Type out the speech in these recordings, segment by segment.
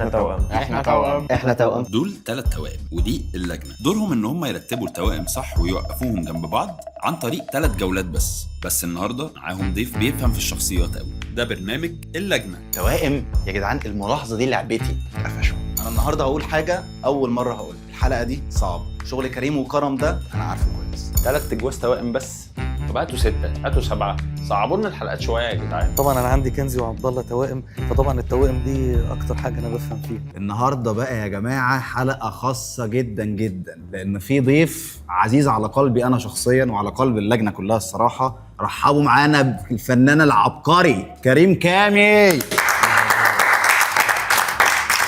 احنا توأم. دول 3 توائم ودي اللجنه. دورهم ان هم يرتبوا التوائم صح ويوقفوهم جنب بعض عن طريق 3 جولات بس النهارده معاهم ضيف بيفهم في الشخصيات قوي. ده برنامج اللجنه. توائم يا جدعان، الملاحظه دي لعبتي. قفشوا. انا النهارده هقول حاجه اول مره هقولها. الحلقه دي صعبه، شغل كريم وكرم ده انا عارفه كويس. 3 جواز توائم بس. طب هاتوا 6، هاتوا 7، صعبوا لنا الحلقات شويه يا جدعان. طبعا انا عندي كنزي وعبد الله توائم، فطبعا التوائم دي اكتر حاجه انا بفهم فيها. النهارده بقى يا جماعه حلقه خاصه جدا جدا، لان في ضيف عزيز على قلبي انا شخصيا وعلى قلب اللجنه كلها الصراحه. رحبوا معانا بالفنان العبقري كريم كامي.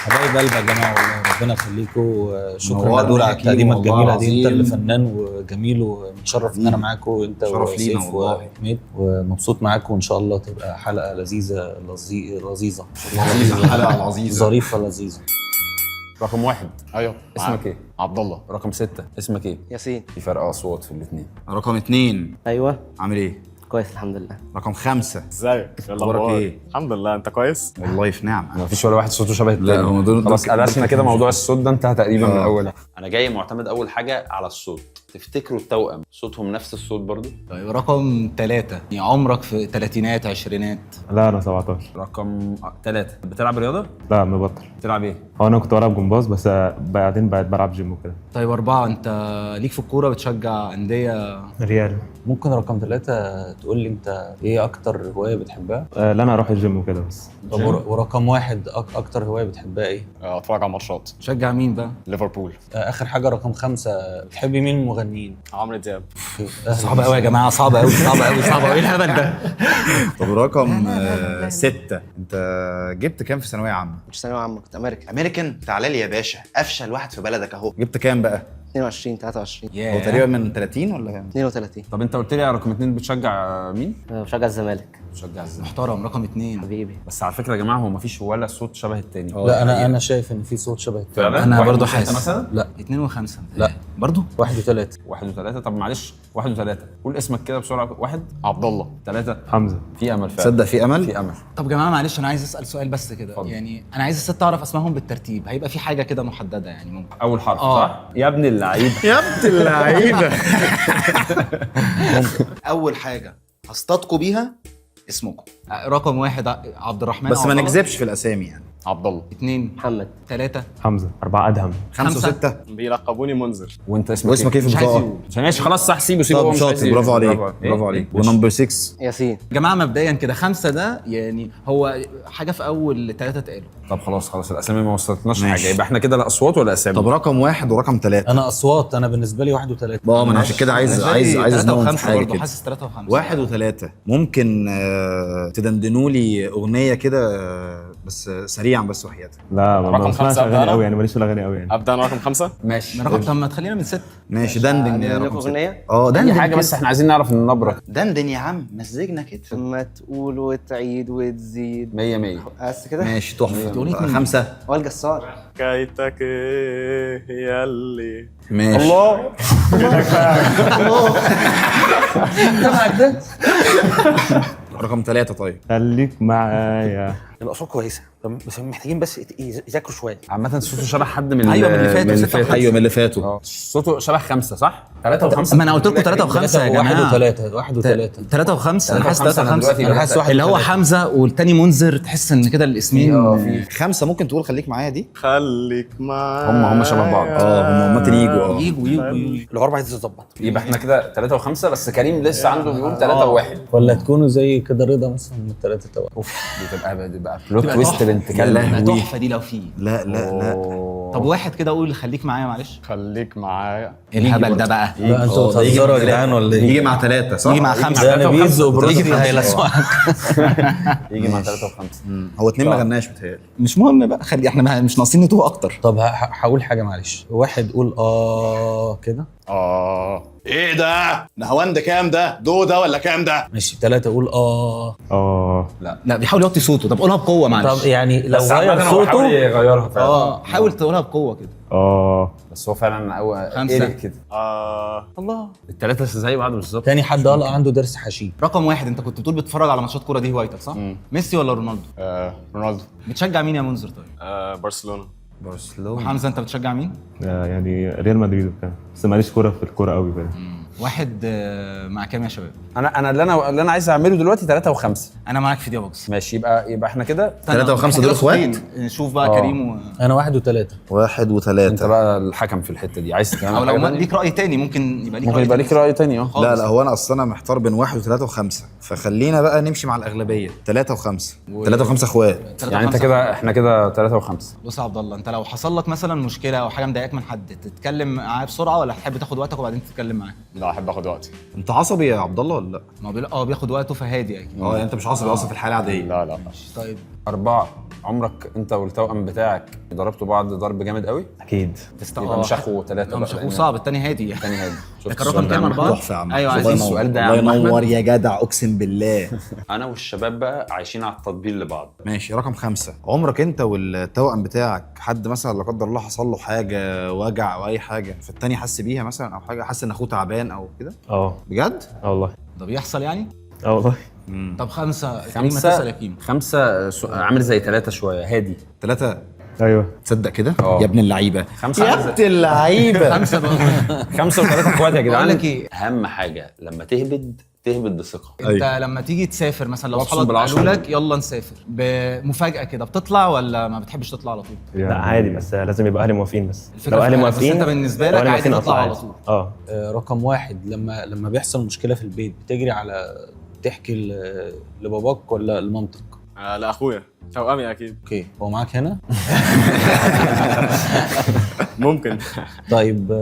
حبايب قلبي يا جماعه، والله ربنا يخليكم. شكرا نورنا دول على يا كيمو، التقديمه والله الجميله دي. انت العظيم. اللي فنان وجميل ومتشرف ان انا معاكم، انت شرف لينا وسيف والله. وحميد، ومبسوط معاكم وان شاء الله تبقى حلقه لذيذه لذيذه الحلقه العزيزه ظريفه لذيذه. رقم 1 ايوه اسمك ايه؟ عبد الله. رقم 6 اسمك ايه؟ ياسين. في فرق اصوات في الاثنين. رقم 2 ايوه عامل ايه؟ كويس الحمد لله. رقم 5 ازيك؟ اخبارك ايه؟ الحمد لله، انت كويس؟ والله في نعمه. ما فيش ولا واحد صوته شبه التاني. لا، هم دول خلاص قلشنا كده موضوع الصوت ده انتهى تقريبا من آه. اول. انا جاي معتمد اول حاجه على الصوت. تفتكروا التوأم صوتهم نفس الصوت برضو؟ طيب رقم 3 يعني عمرك في تلاتينات عشرينات؟ لا انا 17. رقم 3 بتلعب رياضه؟ لا مبطل. بتلعب ايه؟ هو انا كنت بلعب جمباز بس بعدين بقيت بلعب جيم وكده. طيب 4 انت ليك في الكوره، بتشجع انديه؟ ريال. ممكن رقم 3 تقول لي انت ايه اكتر هوايه بتحبها؟ لا انا اروح الجيم وكده بس. طب ورقم 1 اكتر هوايه بتحبها ايه؟ اتفرج على ماتشات تشجع مين بقى؟ ليفربول. اخر حاجه رقم 5 بتحبي مين المغنيين؟ عمرو دياب. صعب قوي يا جماعه، صعب قوي ايه الهبل ده؟ طب رقم 6 انت جبت كام في ثانويه عامه؟ مش ثانويه عامه، كنت امريكان. تعالى لي يا باشا، افشل واحد في بلدك اهو. جبت كام بقى؟ 22 23 هو تقريبا من 30 ولا كام؟ 32. طب انت قلت لي على رقم 2 بتشجع مين؟ بشجع الزمالك. بتشجع ازاي؟ محترم. رقم 2 حبيبي. بس على فكره يا جماعه هو مفيش ولا صوت شبه التاني. لا انا شايف ان في صوت شبه التاني. فعلا؟ انا واحد برضو وستة حاسس. مثلا؟ لا 2 و5. لا برضو 1 و3. 1 و3. طب معلش 1 و3 قول اسمك كده بسرعه. 1 عبد الله. 3 حمزه. في امل فعلا. تصدق في امل؟ في امل. طب يا جماعه معلش انا عايز اسال سؤال بس كده. اتفضل. يعني انا عايز الست اعرف اسمائهم بالترتيب، هيبقى في حاجه كده محدده يعني ممكن؟ اول حرف آه. صح يا ابن اللعيبه. يا ابن اللعيبه. اول حاجه هصطادكوا بيها اسمكم. رقم 1 عبد الرحمن، بس ما نكذبش في الاسامي يعني. عبد الله. 2 محمد. 3 حمزه. 4 ادهم. 5 5 و6. بيلقبوني منذر. وانت اسمك واسمك ايه في مش عايز البطاقه؟ يقول. ماشي خلاص صح سيبه سيبه. هو طب مش عايز شاطر، يقول. برافو عليك إيه؟ برافو عليك. ماشي. ونمبر 6 ياسين. يا جماعه مبدئيا كده 5 ده يعني هو حاجه في اول 3 اتقالوا. طب خلاص الاسامي ما وصلتناش ماشي. حاجه، يبقى احنا كده لا اصوات ولا اسامي. طب رقم 1 ورقم 3. انا اصوات، انا بالنسبه لي 1 و3. ما انا عشان كده عايز ازنقهم في حاجه كده. حاسس 3 و5. 1 و3 ممكن تدندنوا لي اغنيه كده بس سريعا بس وحياتك. لا رقم ما بسمعش 5 أبدأ اغاني أنا؟ قوي يعني، ماليش في الاغاني قوي يعني. ابدا انا رقم 5. ماشي. طب ما تخلينا من 6. ماشي دندن يا لك رقم 6. اغنيه دندن اي حاجه كده. بس احنا عايزين نعرف النبره. دندن يا عم، مزجنا كده. ما تقول وتعيد وتزيد 100 100. بس كده. ماشي تحفه. أغنية مين؟ 5 وائل جسار. حكايتك ايه ياللي. ماشي. الله. رقم 3 طيب. خليك معايا. الاصوات كويسه بس محتاجين بس يذاكروا شويه. عامه صوته شبه حد من أيوة، من اللي فاتوا. من اللي 6 فاتوا. ايوه من اللي فاتوا. صوته شبه 5 صح؟ 3 و5. ما انا قلت لكم 3 و5 يا جماعه. 1 و3 3 و5 انا حاسس 3 أنا دلوقتي و5. انا حاسس واحد اللي هو حمزه والتاني منذر، تحس ان كده الاسمين 5 ممكن تقول خليك معايا دي. خليك معايا. هم شبه بعض. هم ممكن يجوا. يجوا الاربعه دي تظبط. يبقى احنا كده 3 و5 بس كريم لسه عنده بيقول 3 و1. ولا تكونوا زي كده رضا مثلا من الثلاثه توأم. اوف دي تبقى بلوت تويست بنت كلب. تحفه دي لو في. لا لا لا. طب واحد كده قول خليك معايا معلش. خليك معايا. ايه الهبل ده بقى؟ لا انتوا بتهزروا يا جدعان ولا يجي ايه؟ مع 3 صح؟ يجي مع 5. انا بيز وبروسي يجي مع هيلسعك. يجي مع 3 و5. هو 2 ما غناش بتهيألي. مش مهم بقى، خلي احنا مش ناقصين نتوه اكتر. طب هقول حاجه معلش. واحد قول كده ايه ده؟ نهواند كام ده؟ دو ده ولا كام ده؟ ماشي 3 قول اه لا بيحاول يوطي صوته. طب قولها بقوه معلش. طب يعني لو بس عامة غير هو صوته حاول يغيرها فعلا. حاول تقولها بقوه كده. بس هو فعلا هو 5 كده. الله. الثلاثه زي بعض بالظبط. تاني حد قال عنده ضرس حشيش. رقم 1 انت كنت بتقول بتتفرج على ماتشات كوره، دي هوايتك صح؟ ميسي ولا رونالدو؟ رونالدو. بتشجع مين يا منذر طيب؟ برشلونه. وحمزه انت بتشجع مين؟ يعني ريال مدريد وكده، بس ماليش كوره في الكوره قوي كده. واحد مع كام يا شباب؟ انا اللي انا عايز اعمله دلوقتي 3 و5. انا معاك في دي بوكس. ماشي يبقى احنا كده 3 و5 دول اخوات. نشوف بقى كريم انا 1 و3. 1 و3. انت بقى الحكم في الحته دي. عايز كمان او لو حاجة تانية؟ ليك راي تاني ممكن يبقى ليك رأي تاني لا هو انا اصلا محتار بين 1 و3 و5، فخلينا بقى نمشي مع الاغلبيه 3 و5. 3 و5 اخوات. يعني انت كده احنا كده 3 و5. بص يا عبد الله، انت لو حصل لك مثلا مشكله او حاجه مضايقاك من حد، تتكلم معاه بسرعه ولا تحب تاخد وقتك وبعدين تتكلم معاه؟ لا احب اخد وقتي. انت عصبي يا عبد الله ولا لا؟ ما هو بياخد وقته فهادي اكيد. يعني انت مش عصبي اصلا في الحاله العاديه. لا. طيب 4. عمرك انت والتوأم بتاعك ضربتوا بعض ضرب جامد قوي؟ اكيد. يبقى مش اخو 3 مش اخوه صعب، التاني هادي يعني. الثاني هادي. ده كان رقم كام؟ 4؟ تحفه يا عم. ايوه الله عايزين ينور. السؤال ده يا الله عم ينور أحمد. يا جدع اقسم بالله. انا والشباب بقى عايشين على التطبيل لبعض. ماشي رقم 5. عمرك انت والتوأم بتاعك حد مثلا لا قدر الله حصل له حاجه وجع او اي حاجه فالتاني حس بيها مثلا، او حاجه حس ان اخوه تعبان او كده؟ بجد؟ والله. ده بيحصل يعني؟ والله. طب 5 كريم تسال يا كيمو. 5 عامل زي 3 شويه هادي. 3. ايوه. تصدق كده؟ يا ابن اللعيبه. 5 يا ابن اللعيبه. 5 بقى. 5 و3 اخوات يا جدعان. بقول لك ايه؟ اهم حاجه لما تهبد بثقه. انت لما تيجي تسافر مثلا لو وأقسم اصحابك بالعشرة. قالوا لك يلا نسافر بمفاجاه كده، بتطلع ولا ما بتحبش تطلع على طول؟ لا عادي، بس لازم يبقى اهلي موافقين بس. الفكرة لو في اهلي حاجة، بس موافقين انت بالنسبة لو لك أهلي عادي موافقين تطلع أطلع على عادي. طول. رقم 1 لما بيحصل مشكله في البيت بتجري على تحكي لباباك ولا لمامتك؟ لا اخويا توأمي اكيد. اوكي هو معاك هنا؟ ممكن. طيب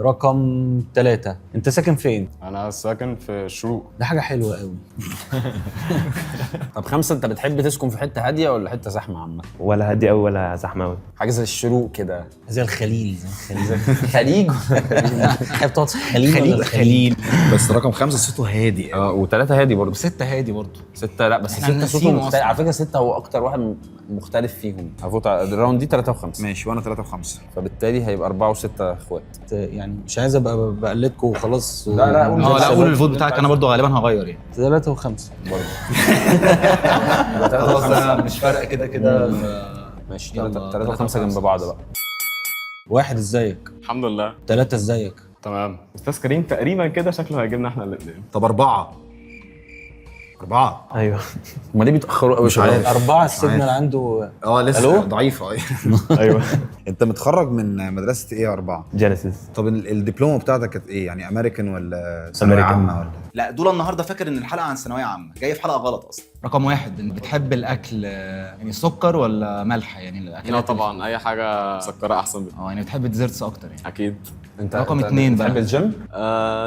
رقم 3 انت ساكن فين؟ انا ساكن في الشروق. ده حاجه حلوه قوي. طب 5 انت بتحب تسكن في حته هاديه ولا حته زحمه عامه؟ ولا هادي قوي ولا زحمه قوي. حاجه زي الشروق كده. زي الخليل. خليج. تحب تقعد في الخليل ولا الخليل؟ بس رقم 5 صوته هادي. و3 هادي برضه. 6 هادي برضه. 6 لا بس احنا 6 ناسينه صوته مختلف أصلاً. على فكره. 6 هو اكتر واحد مختلف فيهم. هفوت على الراوند دي 3 و5. ماشي وانا 3 و5. فبالتالي هيبقى 4 و6 اخوات. يعني مش عايز ابقى بقلدكم وخلاص. لا، قول. لا قول الفوت بتاعك، انا برضه غالبا هغير يعني. 3 و5 برضه. خلاص انا مش فارقه كده. ماشي يلا، 3 و5 جنب بعض بقى. 1 ازيك؟ الحمد لله 3 ازيك؟ تمام. استاذ كريم تقريبا كده شكله هيجيبنا احنا الاثنين. طب 4. ايوه. هما ليه بيتاخروا قوي شويه؟ 4 السيجنال عنده. لسه ألو؟ ضعيفه. ايوه. انت متخرج من مدرسه ايه يا 4؟ جينيسيس. طب الدبلومه بتاعتك كانت ايه؟ يعني امريكان ولا ثانويه أمريكان. عامه ولا؟ لا دول النهارده فاكر ان الحلقه عن ثانويه عامه، جاي في حلقه غلط اصلا. رقم 1 انت بتحب الاكل يعني سكر ولا ملح؟ يعني الاكل لا طبعا اي حاجه مسكره احسن يعني بتحب الديزرتس اكتر يعني. اكيد. انت رقم 2 بقى. بتحب الجيم؟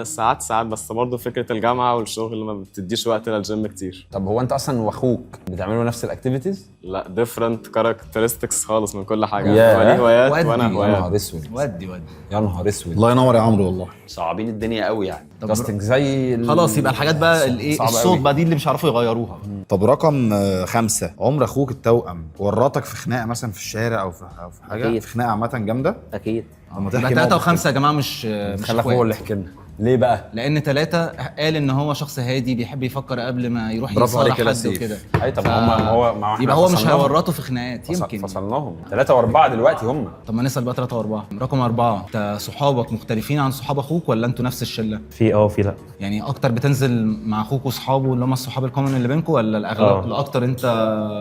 ساعات بس برضه فكره الجامعه والشغل ما بتديش وقت للجيم كتير. طب هو انت اصلا واخوك بتعملوا نفس الاكتيفيتيز؟ لا ديفرنت كاركترستكس خالص من كل حاجه. ياه. هو ليه هوايات ودي. وانا يا هوايات. نهار اسود. ودي يا نهار اسود. الله ينور يا عمرو والله. صعبين الدنيا قوي يعني. طب كاستنج زي خلاص يبقى الحاجات بقى الايه صعبة الصوت قوي. بقى دي اللي مش عارفوا يغيروها. طب رقم 5. عمر اخوك التوأم ورطك في خناقه مثلا في الشارع او في حاجه؟ أكيد. في خناقه عامه جامده؟ اكيد. لما يبقى تحكي 3 موقف و5 يا جماعه مش خلي اخوه هو اللي اخوات. يحكي لنا. ليه بقى؟ لان 3 قال ان هو شخص هادي بيحب يفكر قبل ما يروح برافو عليك يصالح يا حد سيف. وكده. اي طب ما احنا يبقى هو مش فصلناهم. هيورطه في خناقات يمكن. فصلناهم 3 و4 دلوقتي هم. طب ما نسال بقى 3 و4. رقم 4 انت صحابك مختلفين عن صحاب اخوك ولا انتوا نفس الشله؟ في لا. يعني اكتر بتنزل مع اخوك واصحابه اللي هم الصحاب الكومن اللي بينكم، ولا الاغلب الاكتر انت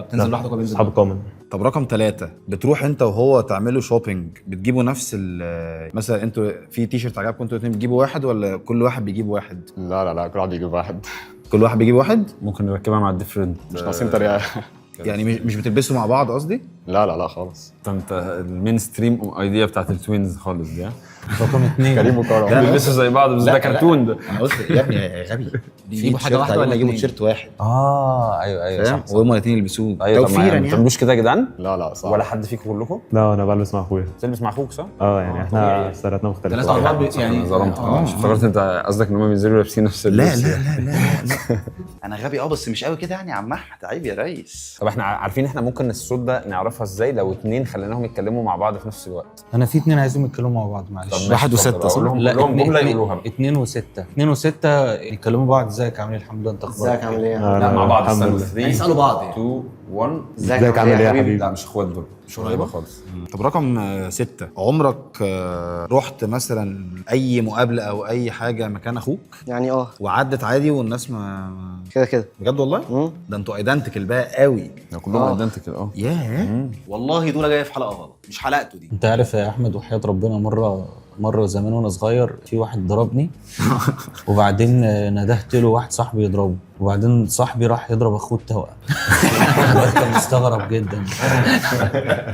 بتنزل لوحدك وبينزل اصحاب كومن. طب رقم 3 بتروح انت وهو تعملوا شوبينج بتجيبوا نفس مثلا انتوا في تيشيرت عجبكم انتوا الاثنين بتجيبوا واحد ولا كل واحد بيجيب واحد؟ لا كل واحد يجيب واحد. كل واحد بيجيب واحد؟ ممكن نركبها مع الديفرنت. مش ناقصين طريقه. يعني مش بتلبسوا مع بعض قصدي؟ لا لا لا خالص. انت المين ستريم ايديا بتاعت التوينز خالص دي. رقم 2 كريم وكرم. بيلبسوا زي بعض بس ده كرتون ده. انا قلت يا ابني يا غبي بيجيبوا حاجة واحدة ولا يجيبوا اتنين؟ تيشيرت واحد ايوه فاهم صح. وهم الاثنين يلبسوه ايوه طب ما توفيرا ما بتعملوش كده يا جدعان؟ لا لا صح. ولا حد فيكم كلكم لا انا بلبس مع اخويا. تلبس مع اخوك صح؟ يعني احنا ستايلاتنا مختلفه. ثلاثة على بعض يعني انا ظلمت. افتكرت انت قصدك ان هم بينزلوا لابسين نفس لا اللبس. لا لا لا لا انا غبي بس مش قوي كده يعني يا عم احمد عيب يا ريس. طب احنا عارفين احنا ممكن الصوت ده نعرفها ازاي لو اتنين خليناهم يتكلموا مع بعض في نفس الوقت؟ انا في 2 عايزين يتكلموا مع بعض طب معلش. ماشي، واحد اتفضل. وستة، صح؟ أقول لهم لا كلهم جمله يقولوها. 2 و6 2 و6 يكلموا بعض. ازيك عامل ايه؟ الحمد لله. انت اخبارك ازيك عامل ايه؟ لا مع بعض الحمد استنوا لله. 3 يسألوا بعض يعني. 2 1. ازيك عامل ايه يا حبيبي؟ لا مش اخوات دول، مش قريبه خالص. طب رقم 6 عمرك رحت مثلا اي مقابله او اي حاجه مكان اخوك يعني وعدت عادي والناس ما كده كده. بجد والله؟ ده انتوا ايدنتيكال بقى قوي. كلهم ايدنتيكال ياه والله دول جاي في حلقه غلط مش حلقته دي. انت عارف يا احمد وحياة ربنا مره زمان وانا صغير في واحد ضربني وبعدين ندهت له واحد صاحبي يضربه وبعدين صاحبي راح يضرب اخوه التوأم. الواد كان مستغرب جدا.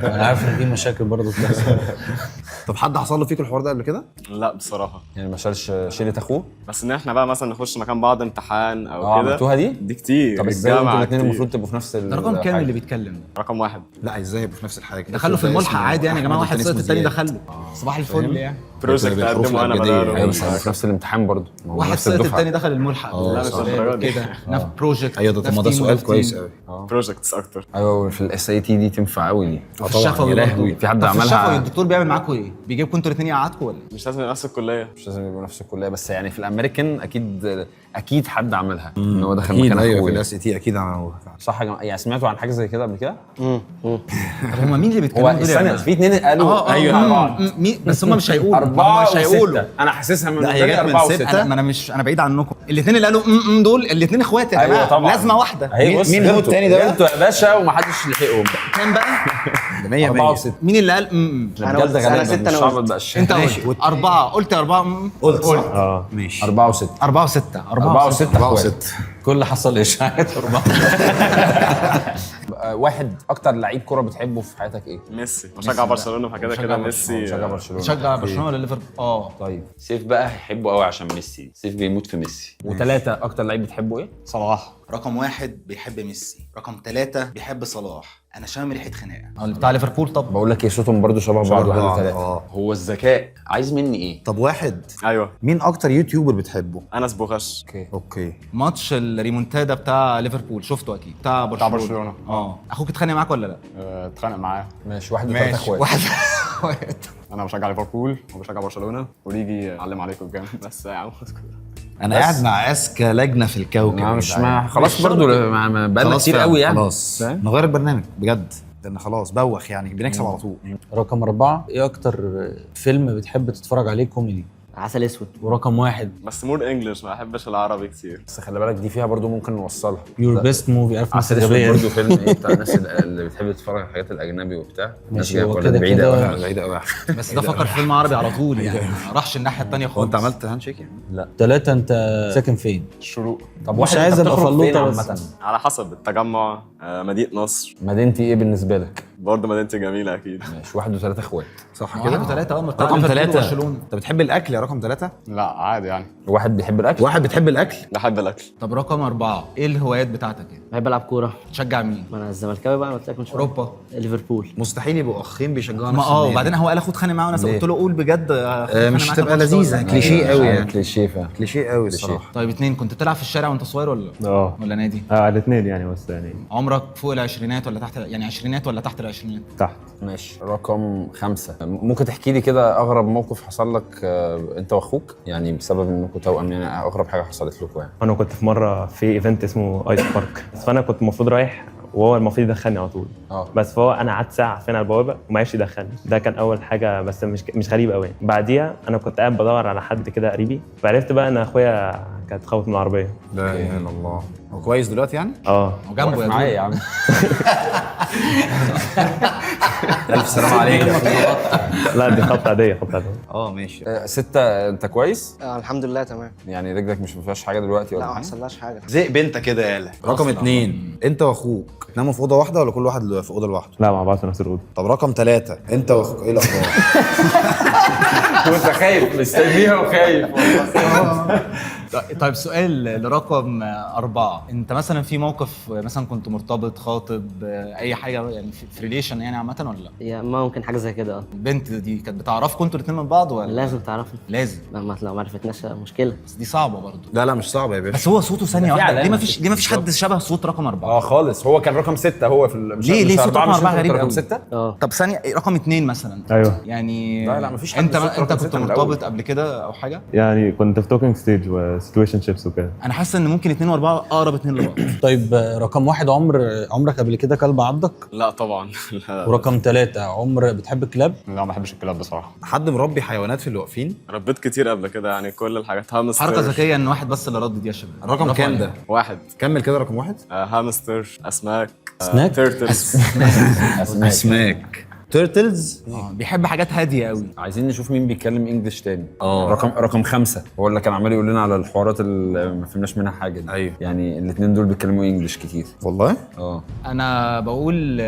انا عارف ان دي مشاكل برضه بتحصل. طب حد حصل له فيك الحوار ده قبل كده؟ لا بصراحه. يعني ما شالش شيله اخوه؟ بس ان احنا بقى مثلا نخش مكان بعض امتحان او كده. عملتوها دي؟ دي كتير. طب ازاي الجامعة انتوا الاثنين كتير. المفروض تبقوا في نفس ده رقم كام اللي بيتكلم؟ رقم 1. لا ازاي يبقوا في نفس الحاجه؟ دخله في الملحق عادي يعني يا جماعه، واحد سقط التاني دخله. صباح الفل يعني. بروجكت اقدمه انا بداله. ايوه بس في نفس الامتحان برضه. واحد سقط التاني دخل الملحق. لا مش الدرجه دي. كده نفس بروجكت. ايوه ده طب ده سؤال كويس قوي. بروجكتس اكتر. ايوه في الاس اي تي دي تنفع قوي دي. في الشفوي برضه. في حد طب في الشفوي عملها؟ الدكتور بيعمل معاكم ايه؟ بيجيبكم انتوا الاثنين يقعدكم ولا؟ مش لازم نفس الكليه. مش لازم يبقوا نفس الكليه بس يعني في الامريكان اكيد حد عملها ان هو دخل مكان ايوه في اخوه. الاس تي اكيد عملوها. صح يا جماعه؟ يعني سمعتوا عن حاجه زي كده قبل كده؟ طب هم مين اللي بيتكلموا هو دول يا استنى جماعة؟ في اتنين قالوا ايوه بس هم مش هيقولوا. أربعة هم مش هيقولوا. وستة. أنا حاسسها من لا هي جت من أربعة ستة. وستة. انا مش بعيد عنكم. الاثنين اللي قالوا دول الاثنين اخوات يا أيوة جماعه. طبعاً. لازمه واحده. أهي بص مين هو غلطوا. التاني ده؟ غلطوا يا باشا ومحدش لحقهم. كام بقى؟ ده 100 4 و6. مين اللي قال أنا قلت أنا ستة، أنا قلت. بقى انت قلت 4. قلت 4. قلت صح؟ ماشي. 4 و6. 4 و6. 4 و6 4 اخوات. و6 كل حصل اشاعات 4. واحد اكتر لعيب كرة بتحبه في حياتك ايه؟ ميسي. بشجع برشلونه فكده كده ميسي. بشجع برشلونة. شجع برشلونه ولا ليفربول؟ طيب سيف بقى هيحبه قوي عشان ميسي. سيف بيموت في ميسي. وثلاثة اكتر لعيب بتحبه ايه؟ صلاح. رقم 1 بيحب ميسي، رقم 3 بيحب صلاح. انا شامم ريحه خناقه. اللي بتاع ليفربول. طب بقول لك ايه صوتهم برضو شبه بعض واحد وثلاثة. هو الذكاء عايز مني ايه؟ طب واحد ايوه مين اكتر يوتيوبر بتحبه؟ انس بوخش. اوكي ماتش الريمونتادا بتاع ليفربول شفته اكيد. بتاع برشلونه. اخوك اتخانق معاك ولا لا؟ اتخانق معاه. ماشي واحد وثلاثة اخوات. واحد. انا بشجع ليفربول وبشجع برشلونه وليجي يعلم عليكم الجامد بس يا عم. انا قاعد مع اذكى لجنه في الكوكب. ما مش ما خلاص برضو بقالنا كتير فعلا، قوي يعني. خلاص نغير البرنامج بجد لان خلاص بوخ يعني بنكسب على طول. رقم 4 ايه اكتر فيلم بتحب تتفرج عليه كوميدي؟ عسل اسود. ورقم 1 بس مور انجلش ما بحبش العربي كتير. بس خلي بالك دي فيها برضو ممكن نوصلها. يور بيست موفي. عارف عسل الناس اسود الغبية برضو فيلم ايه بتاع الناس اللي بتحب تتفرج على الحاجات الاجنبي وبتاع. ماشي، هو ولا كده بعيدة كده. قوي. بعيد قوي. بس ده فكر فيلم عربي على طول يعني. ما راحش الناحيه الثانيه هو خالص. انت عملت هاند شيك يعني؟ 3 انت ساكن فين؟ الشروق. طب مش واحد عايز انت ابقى بتخرج فين فلوطة بس. عامة؟ على حسب التجمع. مدينه نصر. مدينتي ايه بالنسبة لك؟ برضه مدينتي جميله اكيد. ماشي 1 و3 اخوات. صح 1 و3 بتاع رقم ليفربول 3 وبرشلونة. انت بتحب الاكل يا رقم 3؟ لا عادي يعني. واحد بيحب الاكل. واحد بتحب الاكل؟ بحب الاكل. طب رقم 4 ايه الهوايات بتاعتك يعني؟ بحب العب كوره. تشجع مين؟ ما انا الزملكاوي بقى، انا قلت لك من شويه. اوروبا. ليفربول. مستحيل يبقوا اخين بيشجعوا ما نفس النادي. وبعدين هو قال اخد اتخانق معاه وانا قلت له قول بجد. مش هتبقى لذيذه كليشيه قوي يعني. كليشيه فعلا. كليشيه قوي الصراحه. طيب 2 كنت بتلعب في الشارع وانت صغير ولا ولا نادي؟ الاثنين يعني بس يعني عمرك فوق العشرينات ولا تحت يعني عشرينات ولا تحت العشرينات؟ تحت. ماشي رقم 5 ممكن تحكي لي كده اغرب موقف حصل لك انت واخوك يعني بسبب انكم توأم يعني اغرب حاجه حصلت لكم يعني. انا كنت في مره في ايفنت اسمه ايس بارك فانا كنت المفروض رايح وهو المفروض يدخلني على طول. بس فهو انا قعدت ساعه فين على البوابه وما عرفش يدخلني. ده كان اول حاجه بس مش غريب قوي. بعديها انا كنت قاعد بدور على حد كده قريبي فعرفت بقى ان اخويا كانت خبط من العربيه. لا اله الا الله. هو كويس دلوقتي يعني؟ اه وجنبه معايا يا عم. الف سلام عليك. لا دي خبطه عاديه، خبطه عاديه. ماشي. 6 انت كويس؟ الحمد لله تمام. يعني رجلك مش فيهاش حاجه دلوقتي لا ولا ما حاجه؟ حصلهاش حاجه. زق بنت كده يالا. رقم 2 انت واخوك تناموا في اوضه واحده ولا كل واحد في اوضه لوحده؟ لا مع بعض في نفس الاوضه. طب رقم 3 انت واخوك ايه الاخبار؟ وانت خايف مستنيها وخايف. طيب سؤال لرقم 4. انت مثلا في موقف مثلا كنت مرتبط خاطب اي حاجه يعني في ريليشن يعني عامه ولا لا؟ هي ممكن حاجه زي كده. البنت دي كانت بتعرفكم انتوا الاثنين من بعض ولا؟ لازم تعرفني. لازم. لو ما عرفتناش مشكله. بس دي صعبه برضو. لا مش صعبه يا باشا. بس هو صوته ثانيه واحده، علامة. ليه ما فيش حد شبه صوت رقم 4؟ خالص. هو كان رقم 6 هو في ليه صوت رقم 4 غريب رقم قوي. 6. طب ثانيه رقم 2 مثلا. ايوه يعني لا مفيش حد انت صوت رقم انت 6 كنت من الأول. مرتبط قبل كده او حاجه؟ يعني كنت في توكينج ستيج وسيتويشن شيبس وكده. انا حاسس ان ممكن 2 و4 اقرب 2 لبعض. طيب رقم 1 عمرك قبل كده كلب عضك؟ لا طبعا. لا ورقم 3 عمر بتحب الكلاب؟ ما بحبش الكلاب بصراحه. حد مربي حيوانات في اللي واقفين؟ ربيت كتير قبل كده يعني كل الحاجات. هامستر. حركه ذكيه ان واحد بس اللي رد دي يا شباب. الرقم برافو كام عليك. ده؟ 1. كمل كده رقم 1. هامستر، اسماك، سناك؟ تيرتلز. اسماك تيرتلز. بيحب حاجات هاديه قوي. عايزين نشوف مين بيتكلم انجلش تاني. رقم 5 هو اللي كان عمال يقول لنا على الحوارات اللي ما فهمناش منها حاجه دي. ايوه. يعني الاثنين دول بيتكلموا انجلش كتير. والله؟ انا بقول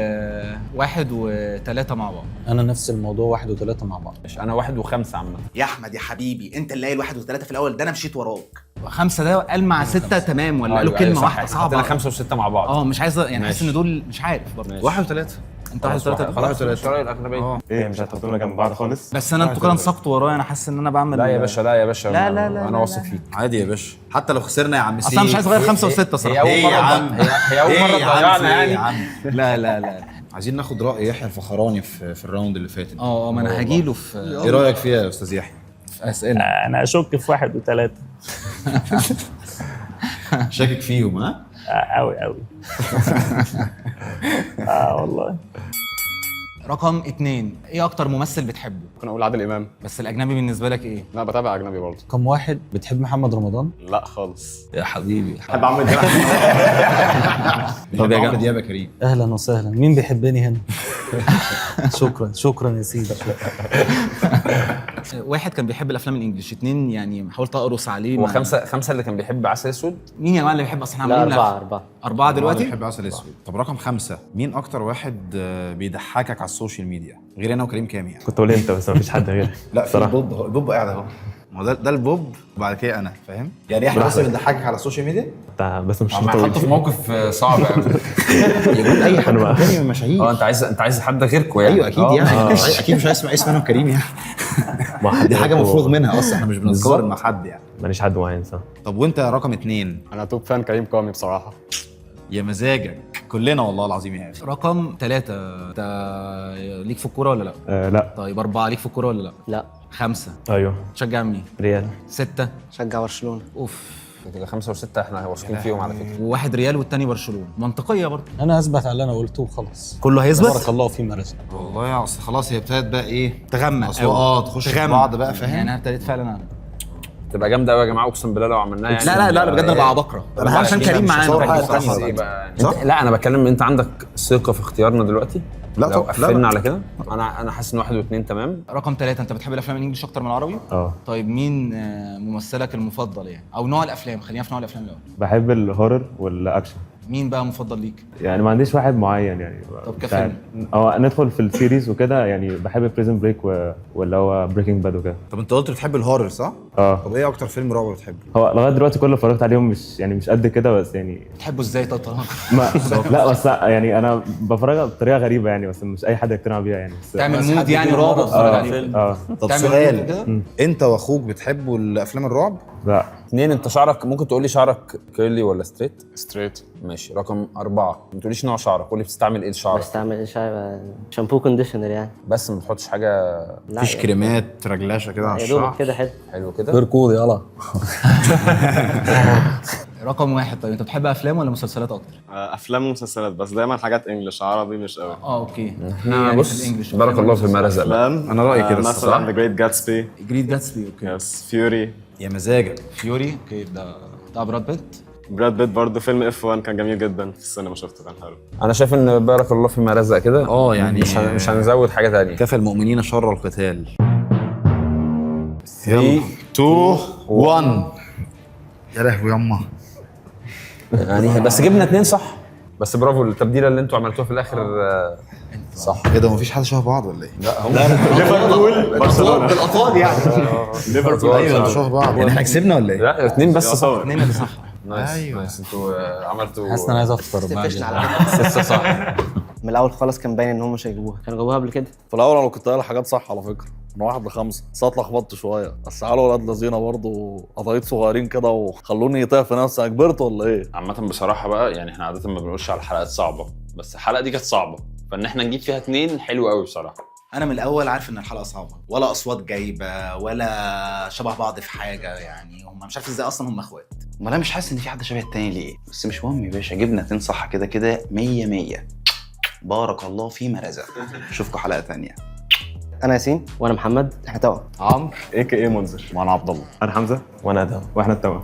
1 و3 مع بعض. انا نفس الموضوع 1 و3 مع بعض. مش انا 1 و5 عامه. يا احمد يا حبيبي انت اللي قايل 1 و3 في الاول، ده انا مشيت وراك. 5 ده قال مع 6 تمام ولا قالوا كلمه واحده صعبه؟ انا 5 و6 مع بعض. مش عايز يعني حاسس ان دول مش عارف برضه. 1 و3. انت 1 و3 خلاص الشرايط الاغلبيه. ايه مش هتحطونا جنب بعض خالص؟ بس انتوا كده انسقتوا ورايا. انا حاسس ان انا بعمل لا يا باشا لا يا باشا. لا انا واثق فيك. عادي يا باشا، حتى لو خسرنا يا عم سيف. اصل انا مش عايز اغير 5 و6 صراحه. هي اول مره هي اول مره تضيعنا يعني. لا عايزين ناخد راي يحيى الفخراني في الراوند اللي فاتت. ما انا هجيله في ايه رايك فيها يا استاذ يحيى؟ اسئله. انا اشك في 1 و3. شاكك فيهم ها؟ قوي والله. رقم 2 ايه اكتر ممثل بتحبه؟ ممكن اقول عادل امام. بس الاجنبي بالنسبه لك ايه؟ لا بتابع اجنبي برضه. رقم 1 بتحب محمد رمضان؟ لا خالص. يا حبيبي. بحب عمرو دياب. طب يا عمرو دياب يا كريم. اهلا وسهلا. مين بيحبني هنا؟ شكرا يا سيدي. واحد كان بيحب الافلام الانجليش. 2 يعني حاولت اقرص عليه. هو 5 اللي كان بيحب عسل اسود. مين يا جماعه اللي بيحب اصلا؟ لا عاملين 4 دلوقتي. بحب عسل اسود. طب رقم 5 مين اكتر واحد بيضحكك على السوشيال ميديا غير انا وكريم كامي يعني؟ كنت اقول انت بس مفيش حد غيرك. لا في البوب قاعد اهو. ما هو ده البوب وبعد كده انا فاهم يعني احنا بس بنضحكك على السوشيال ميديا. بس مش حطه في موقف صعب قوي. يقول اي حد تاني من المشاهير. انت عايز حد غيركم يعني. ايوه اكيد يعني اكيد مش هيسمع اسم انا وكريم يعني. دي حاجه مفروغ منها اصلا، احنا مش بنتقارن مع حد يعني. ماليش حد معين صح. طب وانت رقم 2؟ انا توب فان كريم كامي بصراحه. يا مزاجك كلنا والله العظيم يا اخي. رقم 3 انت ليك في الكوره ولا لا؟ لا. طيب 4 ليك في الكوره ولا لا؟ لا. 5 ايوه تشجع مين؟ ريال. 6 شجع برشلونه. اوف. كده 5 و6 احنا واثقين فيهم على فكره. وواحد ريال والتاني برشلونه. منطقيه برضه. انا هثبت على اللي انا قلته وخلاص. كله هيثبت. بارك الله فيما رزق. والله يا اصل خلاص هي ابتدت بقى ايه تغمق اصوات تخش في بعض بقى فاهم. يعني انا ابتديت فعلا تبقى جامده قوي يا جماعه اقسم بالله لو عملناها يعني. لا بجد انا بقى بكره. انا عشان كريم معانا. لا انا بتكلم انت عندك ثقه في اختيارنا دلوقتي. لا لو طب قفلنا على كده انا حاسس ان 1 و2 تمام. رقم 3 انت بتحب الافلام الانجليش اكتر من العربي؟ طيب مين ممثلك المفضل يعني او نوع الافلام؟ خلينا في نوع الافلام الاول. بحب الهورر والاكشن. مين بقى مفضل ليك؟ يعني ما عنديش واحد معين يعني. طب كفيلم. ندخل في السيريز وكده يعني. بحب بريزن بريك واللي هو بريكنج باد وكده. طب انت قلت بتحب الهورر صح؟ طب ايه اكتر فيلم رعب بتحبه؟ هو لغايه دلوقتي كل اللي اتفرجت عليهم مش قد كده بس يعني. بتحبه ازاي طب؟ لا بس يعني انا بفرجها بطريقه غريبه يعني بس مش اي حد يقتنع بيها يعني. تعمل مود يعني رعب تتفرج عليه. طب سؤال، انت واخوك بتحبوا الافلام الرعب؟ لا. 2 انت شعرك ممكن تقول لي شعرك كيرلي ولا ستريت؟ ستريت. ماشي. رقم 4 ما تقوليش نوع شعرك، قول لي بتستعمل ايه لشعرك؟ بستعمل شامبو كونديشنر يعني. بس ما بتحطش حاجه؟ مفيش كريمات رجلاشه كده على الشعر؟ كده حلو كده. بركودي يلا. رقم 1 طيب انت بتحب افلام ولا مسلسلات اكتر؟ افلام ومسلسلات بس دايما حاجات انجلش، عربي مش قوي. اوكي. احنا بص بارك الله فيما رزق. افلام انا رايي كده مثلا ذا جريت جاتسبي. جريت جاتسبي اوكي. يس فيوري. يا مزاجك. فيوري اوكي ده بتاع براد بيت. براد بيت برضه فيلم F1 كان جميل جدا في السينما، شفته كان حلو. انا شايف ان بارك الله فيما رزق كده. يعني مش هنزود حاجه تانية. كفى المؤمنين شر القتال. 3 2 1. يا لهوي يما. يعني بس جبنا 2 صح. بس برافو التبديله اللي انتوا عملتوها في الاخر. صح. ايه ده مفيش حد شبه بعض ولا ايه؟ لا هم ليفربول برشلونه بالأطوال يعني. ليفربول ايوه انتوا شبه بعض. يعني احنا كسبنا ولا ايه؟ لا 2 بس صح. 2 اللي صح. نايس. أيوة. نايس انتوا عملتوا. حاسس ان انا عايز افطر بعد فشل على فكرة. 6 صح. من الاول خالص كان باين ان هم مش هيجيبوها، كانوا جابوها قبل كده. في الاول انا كنت قايل حاجات صح على فكره، من 1 ل5 بس اتلخبطت شويه. بس على ولاد لذينه برضه قضايط صغيرين كده وخلوني يتاه في نفسي. انا كبرت ولا ايه؟ عامة بصراحة بقى يعني احنا عادة ما بنقولش على الحلقات صعبة، بس الحلقة دي كانت صعبة، فان احنا نجيب فيها 2 حلو قوي بصراحة. انا من الاول عارف ان الحلقه صعبه، ولا اصوات جايبه ولا شبه بعض في حاجه، يعني هم مش عارف ازاي اصلا هم اخوات. ما انا مش حاسس ان في حد شبه التاني ليه، بس مش مهم يا باشا، جبنا 2 صح كده كده 100 100. بارك الله فيما رزق. اشوفكم حلقه تانية. انا ياسين وانا محمد، احنا توأم. عمرو AKA منذر. وانا عبد الله. انا حمزه وانا ادهم واحنا التوأم.